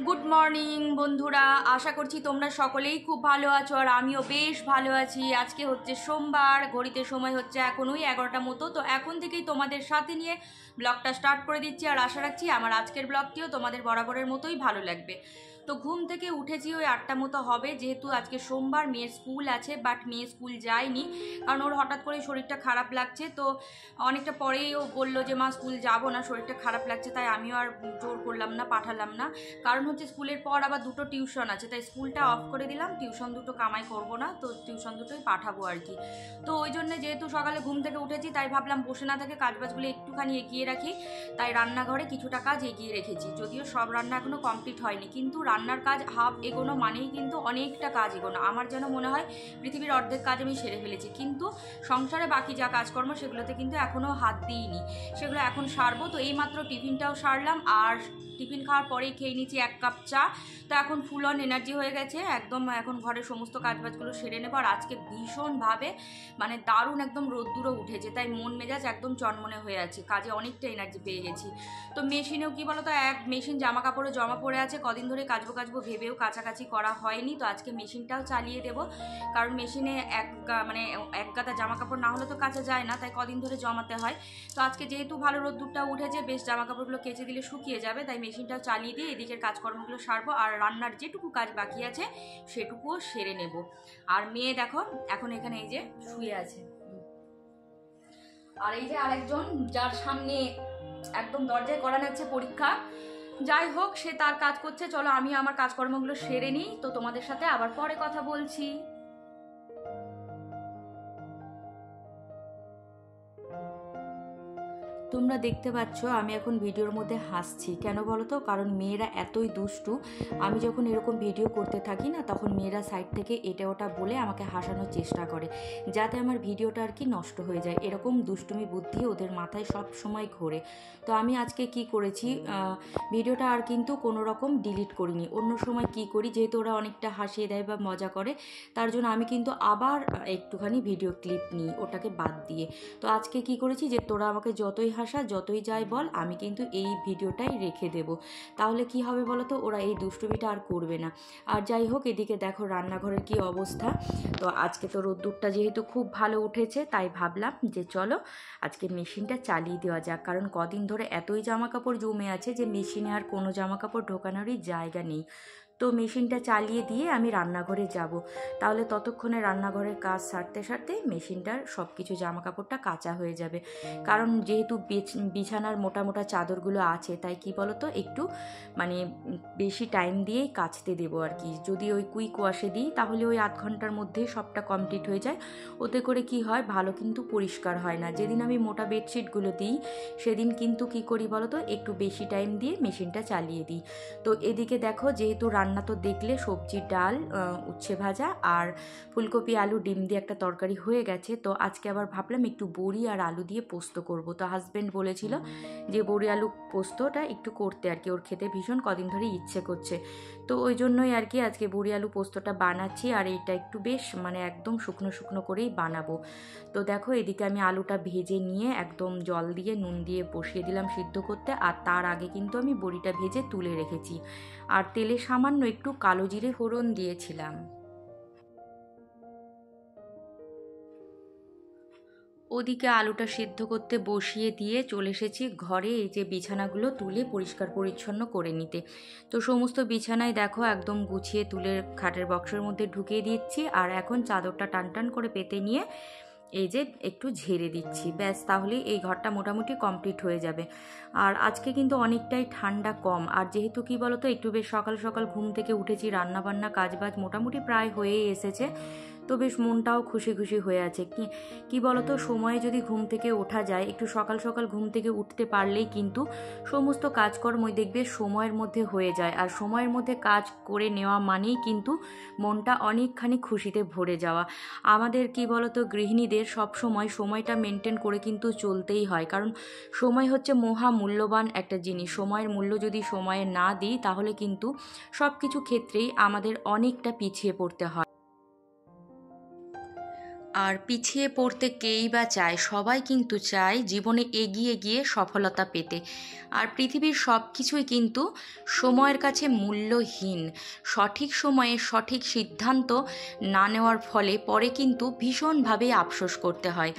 Good morning বন্ধুরা, আশা করছি তোমরা সকলেই খুব ভালো আছো আর আমিও বেশ ভালো আছি। আজকে হচ্ছে সোমবার, ঘড়িতে সময় হচ্ছে এখন ওই 11টা মতো। তো এখন থেকেই তোমাদের সাথে নিয়ে ব্লগটা স্টার্ট করে দিচ্ছি আর আশা রাখছি আমার আজকের ব্লগটিও তোমাদের বরাবরের মতোই ভালো লাগবে। তো ঘুম থেকে উঠেছি ওই 8টা মতো হবে, যেহেতু আজকে সোমবার, মেয়ের স্কুল আছে, বাট মেয়ে স্কুল যায়নি কারণ ওর হঠাৎ করে শরীরটা খারাপ লাগছে। তো অনেকটা পরেই ও বললো যে মা স্কুল যাবো না, শরীরটা খারাপ লাগছে, তাই আমিও আর জোর করলাম না, পাঠালাম না। কারণ হচ্ছে স্কুলের পর আবার দুটো টিউশন আছে, তাই স্কুলটা অফ করে দিলাম, টিউশন দুটো কামাই করব না, তো টিউশন দুটোই পাঠাবো আর কি। তো ওই জন্য যেহেতু সকালে ঘুম থেকে উঠেছি, তাই ভাবলাম বসে না থেকে কাজবাজগুলো একটুখানি এগিয়ে রাখি, তাই রান্নাঘরে কিছুটা কাজ এগিয়ে রেখেছি। যদিও সব রান্না এখনো কমপ্লিট হয়নি, কিন্তু রান্নার কাজ হাফ এগোনো মানেই কিন্তু অনেকটা কাজ এগোনো। আমার যেন মনে হয় পৃথিবীর অর্ধেক কাজ আমি সেরে ফেলেছি, কিন্তু সংসারে বাকি যা কাজকর্ম সেগুলোতে কিন্তু এখনও হাত দিইনি, সেগুলো এখন সারবো। তো এইমাত্র টিফিনটাও সারলাম, আর টিফিন খাওয়ার পরেই খেয়ে নিচ্ছি 1 কাপ চা। তো এখন ফুল অন এনার্জি হয়ে গেছে একদম, এখন ঘরের সমস্ত কাজবাজগুলো সেরে নেবো। আর আজকে ভীষণভাবে মানে দারুণ একদম রোদ্দুরও উঠেছে, তাই মন মেজাজ একদম চনমনে হয়ে আছে, কাজে অনেকটা এনার্জি পেয়ে গেছি। তো মেশিনেও কি বলো তো, এক মেশিন জামা কাপড়ে জমা পড়ে আছে, কদিন ধরে কাচবো ভেবেও কাছাকাছি করা হয়নি। তো আজকে মেশিনটাও চালিয়ে দেবো, কারণ মেশিনে এক গাদা জামা কাপড় না হলে তো কাচা যায় না, তাই কদিন ধরে জমাতে হয়। তো আজকে যেহেতু ভালো রোদ্দুরটা উঠেছে, বেশ জামা কাপড়গুলো কেচে দিলে শুকিয়ে যাবে, তাই মেশিনটাও চালিয়ে দিয়ে এদিকের কাজকর্মগুলো সারবো, আর রান্নার যেটুকু কাজ বাকি আছে সেটুকুও সেরে নেব। আর মেয়ে দেখো এখন এখানে এই যে শুয়ে আছে, আর এই যে আরেকজন যার সামনে একদম দরজায় করা যাচ্ছে পরীক্ষা, যাই হোক সে তার কাজ করছে। চলো আমি আমার কাজকর্মগুলো সেরে নিই, তো তোমাদের সাথে আবার পরে কথা বলছি। তোমরা দেখতে পাচ্ছ আমি এখন ভিডিওর মধ্যে হাসছি, কেন বলো তো? কারণ মেয়েরা এতই দুষ্টু, আমি যখন এরকম ভিডিও করতে থাকি না, তখন মেয়েরা সাইড থেকে এটা ওটা বলে আমাকে হাসানোর চেষ্টা করে, যাতে আমার ভিডিওটা আর কি নষ্ট হয়ে যায়। এরকম দুষ্টুমি বুদ্ধি ওদের মাথায় সব সময় ঘোরে। তো আমি আজকে কি করেছি, ভিডিওটা আর কিন্তু কোনো রকম ডিলিট করিনি। অন্য সময় কি করি, যেহেতু ওরা অনেকটা হাসিয়ে দেয় বা মজা করে, তার জন্য আমি কিন্তু আবার একটুখানি ভিডিও ক্লিপ নিই ওটাকে বাদ দিয়ে। তো আজকে কি করেছি, যে তোরা আমাকে যতই হাসা যতই যাই বল, আমি কিন্তু এই ভিডিওটাই রেখে দেব। তাহলে কি হবে বলো তো, ওরা এই দুষ্টুমিটা আর করবে না। আর যাই হোক, এদিকে দেখো রান্নাঘরের কি অবস্থা। তো আজকে তো রোদ্দুরটা যেহেতু খুব ভালো উঠেছে, তাই ভাবলাম যে চলো আজকে মেশিনটা চালিয়ে দেওয়া যাক, কারণ কদিন ধরে এতই জামা কাপড় জমে আছে যে মেশিনে আর কোনো জামা কাপড় ঢোকানোরই জায়গা নেই। তো মেশিনটা চালিয়ে দিয়ে আমি রান্নাঘরে যাব, তাহলে ততক্ষণে রান্নাঘরের কাজ সারতে সারতে মেশিনটার সব কিছু জামা কাপড়টা কাচা হয়ে যাবে। কারণ যেহেতু বিছানার মোটা মোটা চাদরগুলো আছে, তাই কি বলো তো, একটু মানে বেশি টাইম দিয়েই কাচতে দেবো আর কি। যদি ওই কুইক ওয়াশে দিই, তাহলে ওই 8 ঘন্টার মধ্যেই সবটা কমপ্লিট হয়ে যায়। ওতে করে কি হয়, ভালো কিন্তু পরিষ্কার হয় না। যেদিন আমি মোটা বেডশিটগুলো দিই, সেদিন কিন্তু কি করি বলো তো, একটু বেশি টাইম দিয়ে মেশিনটা চালিয়ে দিই। তো এদিকে দেখো, যেহেতু রান্না তো দেখলে সবজি, ডাল, উচ্ছে ভাজা আর ফুলকপি আলু ডিম দিয়ে একটা তরকারি হয়ে গেছে। তো আজকে আবার ভাবলাম একটু বড়ি আর আলু দিয়ে পোস্ত করব। তো হাজব্যান্ড বলেছিল যে বড়ি আলু পোস্তটা একটু করতে আর কি, ওর খেতে ভীষণ কদিন ধরে ইচ্ছে করছে। তো ওই জন্যই আর কি আজকে বড়ি আলু পোস্তটা বানাচ্ছি, আর এইটা একটু বেশ মানে একদম শুকনো শুকনো করেই বানাবো। তো দেখো এদিকে আমি আলুটা ভেজে নিয়ে একদম জল দিয়ে নুন দিয়ে বসিয়ে দিলাম সিদ্ধ করতে, আর তার আগে কিন্তু আমি বড়িটা ভেজে তুলে রেখেছি, আর তেলে সামান্য একটু কালো জিরে ফোড়ন দিয়েছিলাম। ওদিকে আলুটা সিদ্ধ করতে বসিয়ে দিয়ে চলে এসেছি ঘরে, এই যে বিছানাগুলো তুলে পরিষ্কার পরিচ্ছন্ন করে নিতে। তো সমস্ত বিছানায় দেখো একদম গুছিয়ে তুলে খাটের বক্সের মধ্যে ঢুকিয়ে দিচ্ছি, আর এখন চাদরটা টান টান করে পেতে নিয়ে এই যে একটু ঝেড়ে দিচ্ছি, ব্যাস তাহলেই এই ঘরটা মোটামুটি কমপ্লিট হয়ে যাবে। আর আজকে কিন্তু অনেকটাই ঠান্ডা কম, আর যেহেতু কি বলতো একটু বেশ সকাল সকাল ঘুম থেকে উঠেছি, রান্নাবান্না কাজবাজ মোটামুটি প্রায় হয়েই এসেছে, তো বেশ মনটাও খুশি খুশি হয়ে আছে। কি বলতো, সময়ে যদি ঘুম থেকে ওঠা যায়, একটু সকাল সকাল ঘুম থেকে উঠতে পারলেই কিন্তু সমস্ত কাজকর্মই দেখবে সময়ের মধ্যে হয়ে যায়, আর সময়ের মধ্যে কাজ করে নেওয়া মানেই কিন্তু মনটা অনেকখানি খুশিতে ভরে যাওয়া। আমাদের কি বলতো, গৃহিণীদের সব সময় সময়টা মেনটেন করে কিন্তু চলতেই হয়, কারণ সময় হচ্ছে মহা মূল্যবান একটা জিনিস। সময়ের মূল্য যদি সময়ে না দিই, তাহলে কিন্তু সব কিছু ক্ষেত্রেই আমাদের অনেকটা পিছিয়ে পড়তে হয়। আর পিছিয়ে পড়তে কেই বা চায়, সবাই কিন্তু চায় জীবনে এগিয়ে গিয়ে সফলতা পেতে। আর পৃথিবীর সব কিছুই কিন্তু সময়ের কাছে মূল্যহীন। সঠিক সময়ে সঠিক সিদ্ধান্ত না নেওয়ার ফলে পরে কিন্তু ভীষণভাবে আফসোস করতে হয়।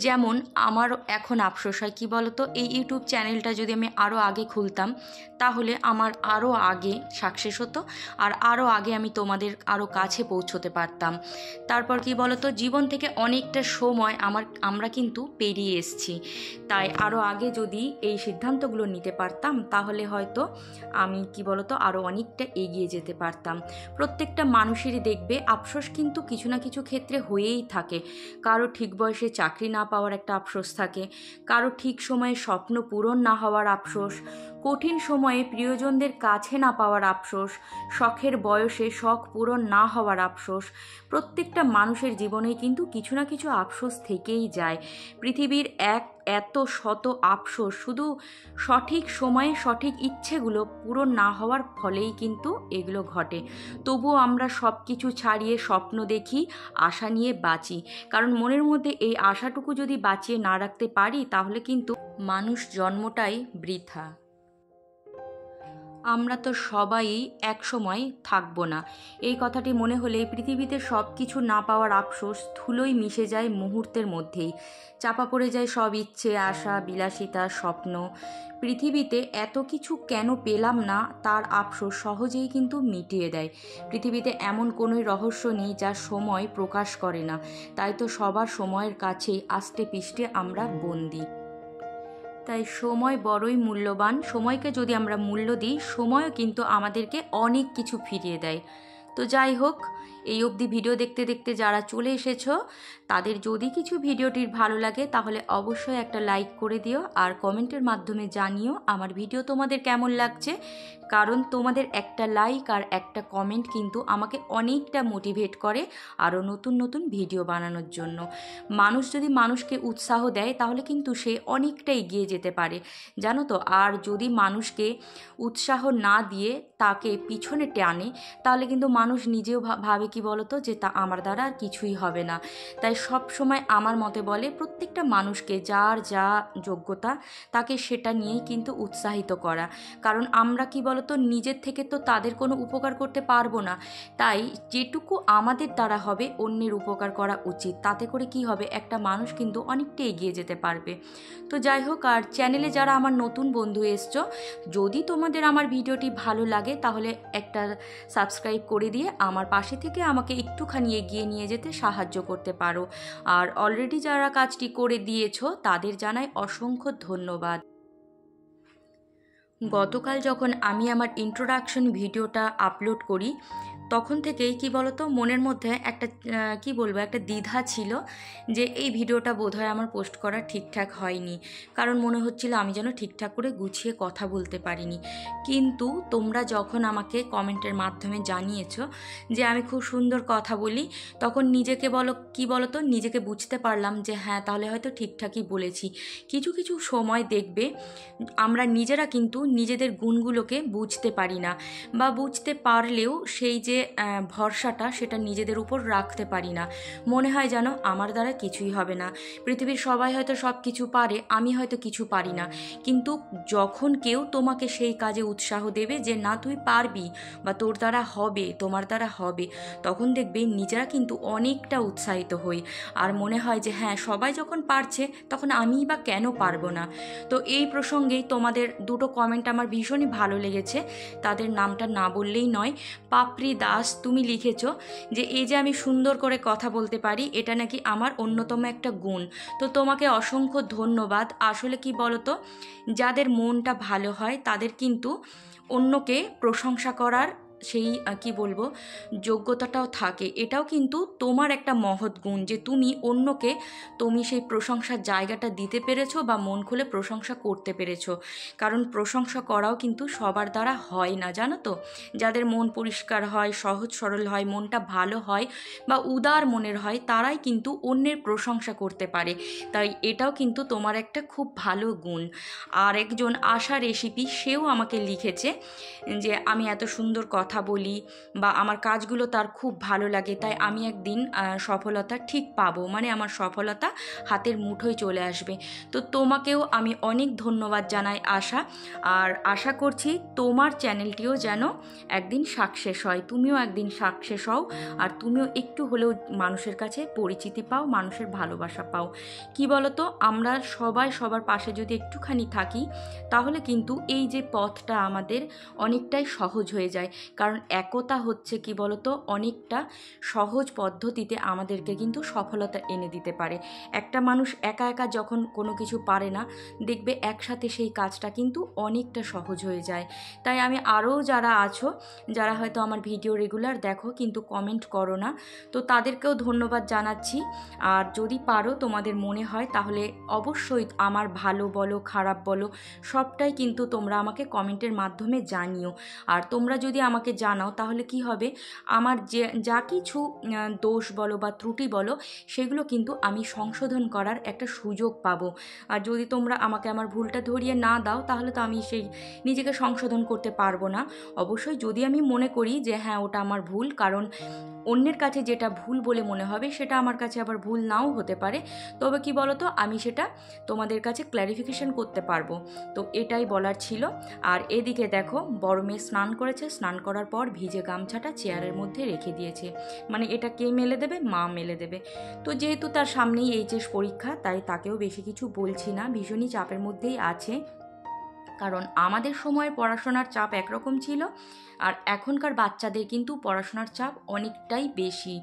যেমন আমার এখন আফসোস হয় কী বলতো, এই ইউটিউব চ্যানেলটা যদি আমি আরও আগে খুলতাম তাহলে আমার আরও আগে সাকসেস হতো, আর আরও আগে আমি তোমাদের আরও কাছে পৌঁছতে পারতাম। তারপর কি বলতো, জীবন থেকে অনেকটা সময় আমরা কিন্তু পেরিয়ে এসেছি। তাই আরও আগে যদি এই সিদ্ধান্তগুলো নিতে পারতাম তাহলে হয়তো আমি কি বলতো আরও অনেকটা এগিয়ে যেতে পারতাম। প্রত্যেকটা মানুষেরই দেখবে আফসোস কিন্তু কিছু না কিছু ক্ষেত্রে হয়েই থাকে। কারো ঠিক বয়সে চাকরি না পাওয়ার একটা আফসোস থাকে, কারো ঠিক সময়ে স্বপ্ন পূরণ না হওয়ার আফসোস, কঠিন সময়ে প্রিয়জনদের কাছে না পাওয়ার আফসোস, শখের বয়সে শখ পূরণ না হওয়ার আফসোস। প্রত্যেকটা মানুষের জীবনেই কিন্তু কিছু না কিছু আফসোস থেকেই যায়। পৃথিবীর এত শত আফসোস শুধু সঠিক সময়ে সঠিক ইচ্ছেগুলো পূরণ না হওয়ার ফলেই কিন্তু এগুলো ঘটে। তবুও আমরা সব কিছু ছাড়িয়ে স্বপ্ন দেখি, আশা নিয়ে বাঁচি। কারণ মনের মধ্যে এই আশাটুকু যদি বাঁচিয়ে না রাখতে পারি তাহলে কিন্তু মানুষ জন্মটাই বৃথা। আমরা তো সবাই একসময় থাকবো না, এই কথাটি মনে হলে পৃথিবীতে সব কিছু না পাওয়ার আফসোস ধুলোয় মিশে যায় মুহূর্তের মধ্যেই। চাপা পড়ে যায় সব ইচ্ছে, আশা, বিলাসিতা, স্বপ্ন। পৃথিবীতে এত কিছু কেন পেলাম না তার আফসোস সহজেই কিন্তু মিটিয়ে দেয়। পৃথিবীতে এমন কোনোই রহস্য নেই যা সময় প্রকাশ করে না। তাই তো সবার সময়ের কাছেই আষ্টে পিষ্টে আমরা বন্দী। তাই সময় বড়ই মূল্যবান। সময়কে যদি আমরা মূল্য দিই, সময়ও কিন্তু আমাদেরকে অনেক কিছু ফিরিয়ে দেয়। তো যাই হোক, এই অবধি ভিডিও দেখতে দেখতে যারা চলে এসেছো তাদের যদি কিছু ভিডিওটির ভালো লাগে তাহলে অবশ্যই একটা লাইক করে দিও, আর কমেন্টের মাধ্যমে জানিও আমার ভিডিও তোমাদের কেমন লাগছে। কারণ তোমাদের একটা লাইক আর একটা কমেন্ট কিন্তু আমাকে অনেকটা মোটিভেট করে আরও নতুন নতুন ভিডিও বানানোর জন্য। মানুষ যদি মানুষকে উৎসাহ দেয় তাহলে কিন্তু সে অনেকটা এগিয়ে যেতে পারে, জানো তো। আর যদি মানুষকে উৎসাহ না দিয়ে তাকে পিছনে টানে তাহলে কিন্তু মানুষ নিজেও ভাবে কি বলতো যে তা আমার দ্বারা আর কিছুই হবে না। তাই সব সময় আমার মতে বলে প্রত্যেকটা মানুষকে যার যা যোগ্যতা তাকে সেটা নিয়েই কিন্তু উৎসাহিত করা। কারণ আমরা কি বলতো নিজের থেকে তো তাদের কোনো উপকার করতে পারবো না। তাই যেটুকু আমাদের দ্বারা হবে অন্যের উপকার করা উচিত। তাতে করে কি হবে, একটা মানুষ কিন্তু অনেকটা এগিয়ে যেতে পারবে। তো যাই হোক, আর চ্যানেলে যারা আমার নতুন বন্ধু এসছো, যদি তোমাদের আমার ভিডিওটি ভালো লাগে তাহলে একটা সাবস্ক্রাইব করে দিয়ে আমার পাশে থেকে আমাকে একটুখানি এগিয়ে নিয়ে যেতে সাহায্য করতে পারো। আর অলরেডি যারা কাজটি করে দিয়েছো তাদের জানাই অসংখ্য ধন্যবাদ। গতকাল যখন আমি আমার ইন্ট্রোডাকশন ভিডিওটা আপলোড করি তখন থেকেই কি বলতো মনের মধ্যে একটা কি বলবো একটা দ্বিধা ছিল যে এই ভিডিওটা বোধহয় আমার পোস্ট করা ঠিকঠাক হয়নি। কারণ মনে হচ্ছিল আমি যেন ঠিকঠাক করে গুছিয়ে কথা বলতে পারিনি। কিন্তু তোমরা যখন আমাকে কমেন্টের মাধ্যমে জানিয়েছো যে আমি খুব সুন্দর কথা বলি, তখন নিজেকে নিজেকে বুঝতে পারলাম যে হ্যাঁ, তাহলে হয়তো ঠিকঠাকই বলেছি। কিছু কিছু সময় দেখবে আমরা নিজেরা কিন্তু নিজেদের গুণগুলোকে বুঝতে পারি না, বা বুঝতে পারলেও সেই যে ভরসাটা সেটা নিজেদের উপর রাখতে পারি না। মনে হয় যেন আমার দ্বারা কিছুই হবে না, পৃথিবীর সবাই হয়তো সব কিছু পারে, আমি হয়তো কিছু পারি না। কিন্তু যখন কেউ তোমাকে সেই কাজে উৎসাহ দেবে যে না তুই পারবি বা তোর দ্বারা হবে, তোমার দ্বারা হবে, তখন দেখবে নিজেরা কিন্তু অনেকটা উৎসাহিত হই। আর মনে হয় যে হ্যাঁ, সবাই যখন পারছে তখন আমিই বা কেন পারবো না। তো এই প্রসঙ্গেই তোমাদের দুটো কমেন্ট আমার ভীষণই ভালো লেগেছে, তাদের নামটা না বললেই নয়। পাপড়ি দাস, তুমি লিখেছো যে এই যে আমি সুন্দর করে কথা বলতে পারি এটা নাকি আমার অন্যতম একটা গুণ। তো তোমাকে অসংখ্য ধন্যবাদ। আসলে কি বলতো, যাদের মনটা ভালো হয় তাদের কিন্তু অন্যকে প্রশংসা করার সেই কি বলবো যোগ্যতাটাও থাকে। এটাও কিন্তু তোমার একটা মহৎ গুণ যে তুমি সেই প্রশংসার জায়গাটা দিতে পেরেছো বা মন খুলে প্রশংসা করতে পেরেছো। কারণ প্রশংসা করাও কিন্তু সবার দ্বারা হয় না, জানো তো। যাদের মন পরিষ্কার হয়, সহজ সরল হয়, মনটা ভালো হয় বা উদার মনের হয়, তারাই কিন্তু অন্যের প্রশংসা করতে পারে। তাই এটাও কিন্তু তোমার একটা খুব ভালো গুণ। আর একজন আশা রেসিপি, সেও আমাকে লিখেছে যে আমি এত সুন্দর কথা কথা বলি বা আমার কাজগুলো তার খুব ভালো লাগে, তাই আমি একদিন সফলতা ঠিক পাবো, মানে আমার সফলতা হাতের মুঠোয় চলে আসবে। তো তোমাকেও আমি অনেক ধন্যবাদ জানাই আশা, আর আশা করছি তোমার চ্যানেলটিও যেন একদিন সাকসেস হয়, তুমিও একদিন সাকসেস হও, আর তুমিও একটু হলেও মানুষের কাছে পরিচিতি পাও, মানুষের ভালোবাসা পাও। কি বলো তো, আমরা সবাই সবার পাশে যদি একটুখানি থাকি তাহলে কিন্তু এই যে পথটা আমাদের অনেকটাই সহজ হয়ে যায়। কারণ একতা হচ্ছে কি বলো তো, অনেকটা সহজ পদ্ধতিতে আমাদেরকে কিন্তু সফলতা এনে দিতে পারে। একটা মানুষ একা একা যখন কোনো কিছু পারে না, দেখবে একসাথে সেই কাজটা কিন্তু অনেকটা সহজ হয়ে যায়। তাই আমি আরও যারা আছো, যারা হয়তো আমার ভিডিও রেগুলার দেখো কিন্তু কমেন্ট করো না, তো তাদেরকেও ধন্যবাদ জানাচ্ছি। আর যদি পারো, তোমাদের মনে হয় তাহলে অবশ্যই আমার ভালো বলো খারাপ বলো সবটাই কিন্তু তোমরা আমাকে কমেন্টের মাধ্যমে জানিও। আর তোমরা যদি আমাকে জানাও তাহলে কি হবে, আমার যে যা কিছু দোষ বলো বা ত্রুটি বলো সেগুলো কিন্তু আমি সংশোধন করার একটা সুযোগ পাবো। আর যদি তোমরা আমাকে আমার ভুলটা ধরিয়ে না দাও তাহলে তো আমি সেই নিজেকে সংশোধন করতে পারবো না। অবশ্যই যদি আমি মনে করি যে হ্যাঁ ওটা আমার ভুল, কারণ অন্যের কাছে যেটা ভুল বলে মনে হবে সেটা আমার কাছে আবার ভুল নাও হতে পারে, তবে কি বলো তো, আমি সেটা তোমাদের কাছে ক্ল্যারিফিকেশন করতে পারবো। তো এটাই বলার ছিল। আর এদিকে দেখো, বড় মেয়ে স্নান করেছে, স্নান করার পর ভিজে গামছাটা চেয়ারের মধ্যে রেখে দিয়েছে, মানে এটা কে মেলে দেবে, মা মেলে দেবে। তো যেহেতু তার সামনেই এইচএস পরীক্ষা, তাই তাকেও বেশি কিছু বলছি না, ভীষণই চাপের মধ্যেই আছে। কারণ আমাদের সময় পড়াশোনার চাপ একরকম ছিল, আর এখনকার বাচ্চাদের কিন্তু পড়াশোনার চাপ অনেকটাই বেশি।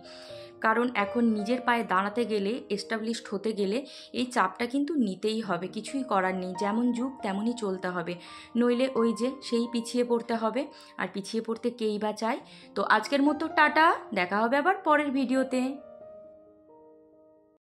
কারণ এখন নিজের পায়ে দাঁড়াতে গেলে, এস্টাবলিশড হতে গেলে এই চাপটা কিন্তু নিতেই হবে, কিছুই করার নেই, যেমন যুগ তেমনই চলতে হবে, নইলে ওই যে সেই পিছিয়ে পড়তে হবে। আর পিছিয়ে পড়তে কেই বা চায়। তো আজকের মতো টাটা, দেখা হবে আবার পরের ভিডিওতে।